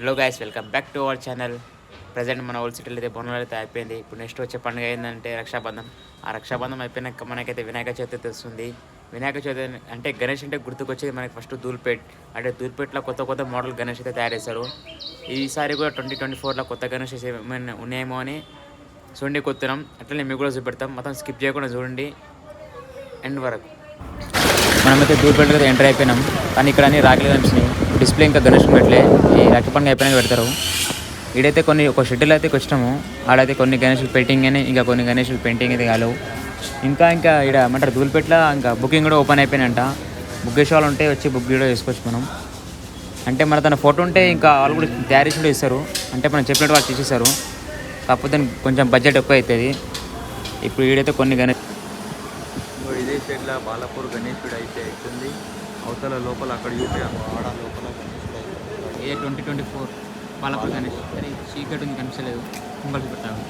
Hello guys, welcome back to our channel. Present మన old సిటీలో అయితే బొమ్మలు అయితే అయిపోయింది. ఇప్పుడు నెక్స్ట్ వచ్చే పండుగ ఏంటంటే రక్షాబంధం. ఆ రక్షాబంధం అయిపోయినాక మనకైతే వినాయక చవితి వస్తుంది. వినాయక చవితి అంటే గణేష్ అంటే గుర్తుకొచ్చేది మనకి ఫస్ట్ ధూల్పేట్. అంటే ధూల్పేట్లో కొత్త కొత్త మోడల్ గణేష్ అయితే తయారు చేస్తారు. ఈసారి కూడా 2024లో కొత్త గణేష్ ఏమైనా ఉన్నాయేమో అని చూడండి కొత్తనం. అట్లనే మీకు కూడా చూపెడతాం. మొత్తం స్కిప్ చేయకుండా చూడండి ఎండ్ వరకు. మనమైతే ధూల్పేటలో అయితే ఎంటర్ అయిపోయినాం. కానీ ఇక్కడ అన్ని రాగలేదు అనిపిస్తున్నాయి. డిస్ప్లే ఇంకా గణేష్ పెట్టలే. ఈ రాఖీ పండుగ అయిపోయినాక పెడతారు. ఈడైతే ఒక షెడ్యూల్ అయితే వచ్చినాము. ఆడైతే కొన్ని గణేషులు పెయింటింగ్ అని, ఇంకా కొన్ని గణేషులు పెయింటింగ్ అయితే కాలేవు. ఇంకా ఇక్కడ ఏమంటారు ధూల్పేటలో ఇంకా బుకింగ్ కూడా ఓపెన్ అయిపోయినంట. బుక్ చేసే వాళ్ళు ఉంటే వచ్చి బుక్ కూడా చేసుకోవచ్చు మనం. అంటే మన తన ఫోటో ఉంటే ఇంకా వాళ్ళు కూడా తయారు చేసి కూడా ఇస్తారు. అంటే మనం చెప్పినట్టు వాళ్ళు చేసేస్తారు. కాకపోతే కొంచెం బడ్జెట్ ఎక్కువ అవుతుంది. ఇప్పుడు ఈడైతే కొన్ని గణేష్ ఇదే సైడ్లో బాలాపూర్ గణేశుడు అయితే అవుతుంది. అవతల లోపల అక్కడ చూపే ఆడ లోపల గణేశుడు అవుతుంది. ఏ 2024 బాలాపూర్ గణేష్. సరే చీకటి ఉంది కనిపించలేదు. కుంభల్కి పెట్టాము.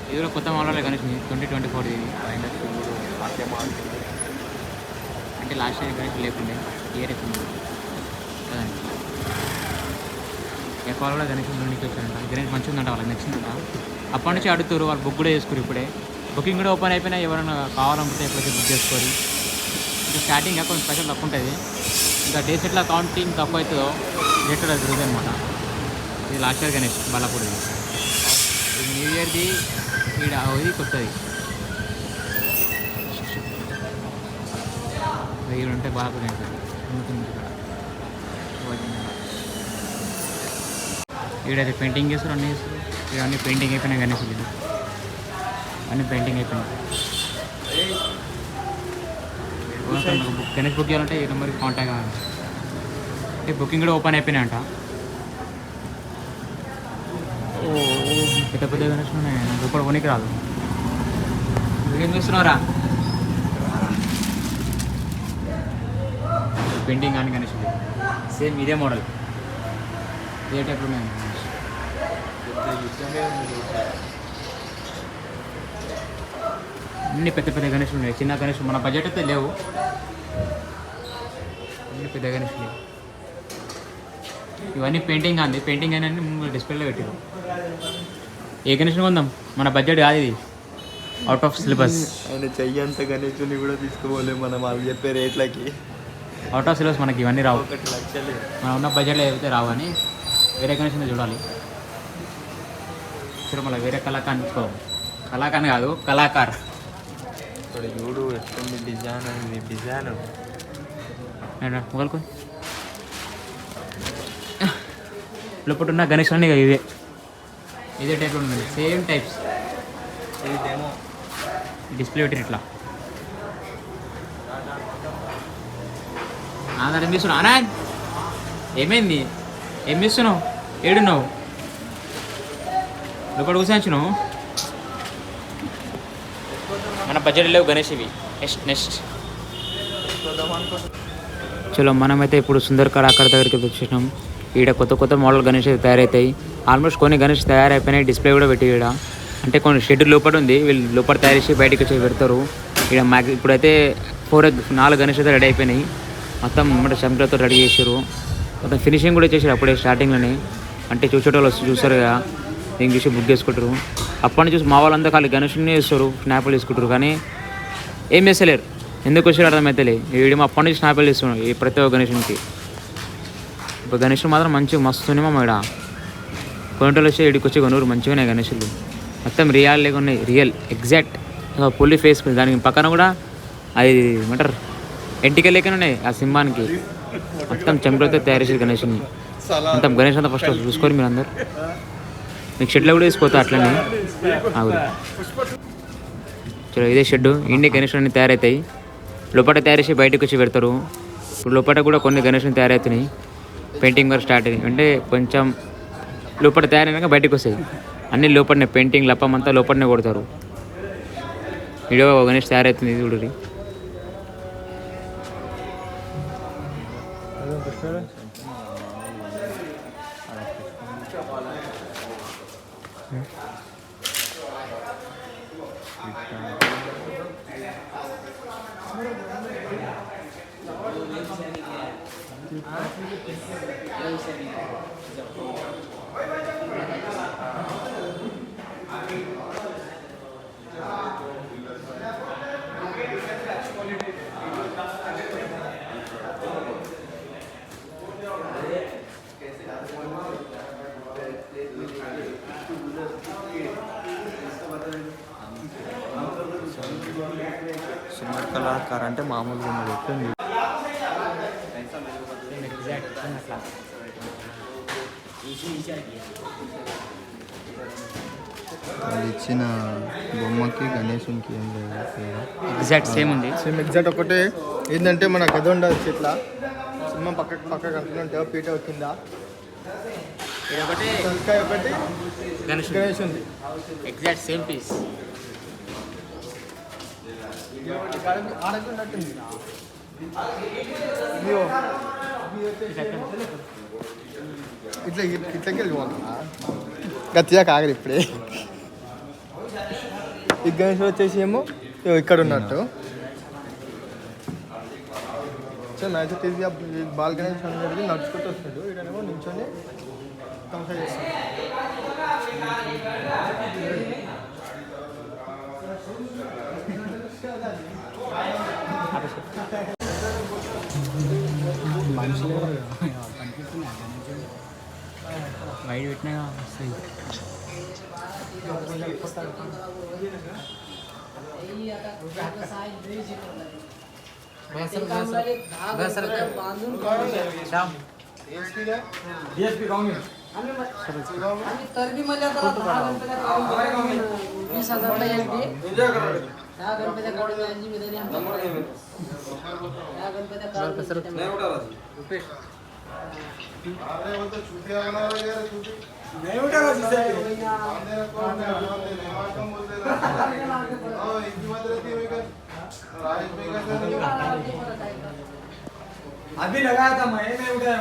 ఇది కూడా కొత్త మోడల్ గణేష్ 2024 ఇది. పైన శివుడు నాట్యమాడుతుంది. అంటే లాస్ట్ ఇయర్ గణేష్ లేకుండే ఇయర్ అవుతుంది కదండి. ఎక్కడ కూడా గణేష్ నుండికి వచ్చారంట. గణేష్ మంచిగా ఉందంట, వాళ్ళకి నచ్చిందంట. అప్పటి నుంచి అడుగుతారు, వాళ్ళు బుక్ కూడా చేసుకోరు. ఇప్పుడే బుకింగ్ కూడా ఓపెన్ అయిపోయినా ఎవరైనా కావాలనుకుంటే ఎప్పుడైతే బుక్ చేసుకోరు. ఇంకా స్టార్టింగ్ కొంచెం స్పెషల్ తక్కువ ఉంటుంది. ఇంకా డేస్ ఎట్లా కౌంటింగ్ తక్కువ అవుతుందో రేటర్ అది తిరుగుతుంది అనమాట. ఇది లాస్ట్ ఇయర్ గణేష్ బాలాపూర్. ఇది న్యూ ఇయర్ది. ఇది కొత్తది. ఇక్కడ ఉంటే బాలాపూర్ గణేష్ ఈడైతే పెయింటింగ్ చేస్తారు, అన్నీ చేస్తారు. ఇవన్నీ పెయింటింగ్ అయిపోయినాయి గణేష్. అన్నీ పెయింటింగ్ అయిపోయినాయి. గణేష్ బుక్ చేయాలంటే ఈ నెంబర్కి కాంటాక్ట్ కావాలి. అంటే బుకింగ్ కూడా ఓపెన్ అయిపోయినాయంట. పెద్ద పెద్ద గణేష్ ఉన్నాయి. నాకు ఇప్పుడు కొనికి రాదు. ఏం చూస్తున్నావురా? పెయింటింగ్ కానీ గణేష్ సేమ్ ఇదే మోడల్, ఇదే టైప్లో ఉన్నాయి గణేష్. అన్ని పెద్ద పెద్ద గణేషులు ఉన్నాయి. చిన్న గణేష్ మన బడ్జెట్ అయితే లేవు. అన్ని పెద్ద గణేషులు లేవు. ఇవన్నీ పెయింటింగ్ అంది. పెయింటింగ్ అని డిస్ప్లేలో పెట్టారు. ఏ గణేష్ కొందాం? మన బడ్జెట్ కాదు ఇది, అవుట్ ఆఫ్ సిలబస్. ఆయన చెయ్యంత గణేశుని కూడా తీసుకోలేము మనం వాళ్ళు చెప్పే రేట్లకి. అవుట్ ఆఫ్ సిలబస్ మనకి ఇవన్నీ రావు. 1 లక్షలే మనం ఉన్న బడ్జెట్లో ఏవైతే రావు అని వేరే గణేష్ చూడాలి. తిరుమల వేరే కళాకారు తీసుకోవాలి. కళాకారు కాదు, కళాకార్. ఇక్కడ చూడు ఎట్లుంది డిజైన్. ఇది డిజైన్ మొగలుకో లోపల ఉన్న గణేష్ అన్నీ ఇదే టైప్లో ఉంది. Same types. ఇదేమో డిస్ప్లే పెట్టి ఇట్లా ఆధార్ ఏం చేస్తున్నావు? అనా ఏమైంది? ఏం చేస్తున్నావు? ఏడున్నావు? లోపల కూర్చొచ్చినావు. మన బడ్జెట్ లేవు గణేష్ ఇవి. నెక్స్ట్ చలో మనమైతే ఇప్పుడు సుందర్ కళాకారు దగ్గరికి వచ్చేసినాం. ఈడ కొత్త కొత్త మోడల్ గణేష్ తయారవుతాయి. ఆల్మోస్ట్ కొన్ని గణేష్ తయారైపోయినాయి. డిస్ప్లే కూడా పెట్టి ఈడ అంటే కొన్ని షెడ్ లోపల ఉంది. వీళ్ళు లోపల తయారు చేసి బయటకు వచ్చి పెడతారు. ఇక్కడ మాకు ఇప్పుడైతే 4 గణేష్ అయితే రెడీ అయిపోయినాయి. మొత్తం శంకర్తో రెడీ చేసారు. మొత్తం ఫినిషింగ్ కూడా చేశారు అప్పుడే స్టార్టింగ్లోనే. అంటే చూసేటోళ్ళు చూస్తారు కదా, దీన్ని చూసి బుక్ చేసుకుంటారు. అప్పటి నుంచి చూసి మా వాళ్ళంతా ఖాళీ గణేష్ని చేస్తారు, స్నాప్లు తీసుకుంటారు. కానీ ఏం చేస్తలేరు, ఎందుకు వచ్చారు అర్థమైతలే. ఈ వీడియో అప్పటి నుంచి స్నాప్లు తీస్తున్నాడు ఈ ప్రతి ఒక్క గణేష్కి. ఇప్పుడు గణేషులు మాత్రం మంచిగా మస్తున్నాయి. మా ఇక్కడ కొనుటోళ్ళు వచ్చి ఇడికి వచ్చి కొనురు మంచిగా ఉన్నాయి గణేషులు. మొత్తం రియల్ లేక ఉన్నాయి. రియల్ ఎగ్జాక్ట్ పుల్లి ఫేస్. దానికి పక్కన కూడా అది ఏమంటారు ఎంటికల్ లేకనే ఉన్నాయి ఆ సింహానికి. మొత్తం చెంపలతో తయారు చేసి గణేష్ని. మొత్తం గణేష్ అంతా ఫస్ట్ చూసుకొని మీరు అందరు. మీకు షెడ్లో కూడా వేసుకోతా అట్లనే. చలో ఇదే షెడ్. ఇండియా గణేష్ అన్ని తయారవుతాయి. లోపల తయారు చేసి బయటకు వచ్చి పెడతారు. ఇప్పుడు లోపల కూడా కొన్ని గణేష్ని తయారవుతున్నాయి. పెయింటింగ్ వర్క్ స్టార్ట్ అయింది. అంటే కొంచెం లోపల తయారైనాక బయటకు వస్తాయి. అన్ని లోపలనే పెయింటింగ్ లప్పం అంతా లోపలనే కొడతారు. వీడియో గణేష్ తయారవుతుంది చూడండి. కళాకారు అంటే మామూలుగా ఉన్నది ఎట్లుంది. అది ఇచ్చిన బొమ్మకి గణేశునికి ఏం లేదు తేడా. ఎగ్జాక్ట్ సేమ్ ఉంది. సేమ్ ఎగ్జాక్ట్ ఒకటే ఏంటంటే మన గదొండ చెట్ల సింహం పక్కకు అంటున్నట్టు పీట కింద ఒకటి తలకాయ ఒకటి గణేష్ ఉంది. Exact same piece. ఆడకున్నట్టుంది. ఇట్లా ఇట్లకి వెళ్ళిపోతున్నా గట్టిగా కాగలి ఇప్పుడే. ఈ గణేష్ వచ్చేసి ఏమో ఇక్కడ ఉన్నట్టు. సో మ్యాచ్ తీసి బాల్ గణేష్ అనేది నడుచుకుంటూ వస్తాడు. ఈడనేమో నించొని తమసా చేస్తాడు. వైడ్ పెట్టినా వస్తాయి. अभी लगाया था मैं उठाया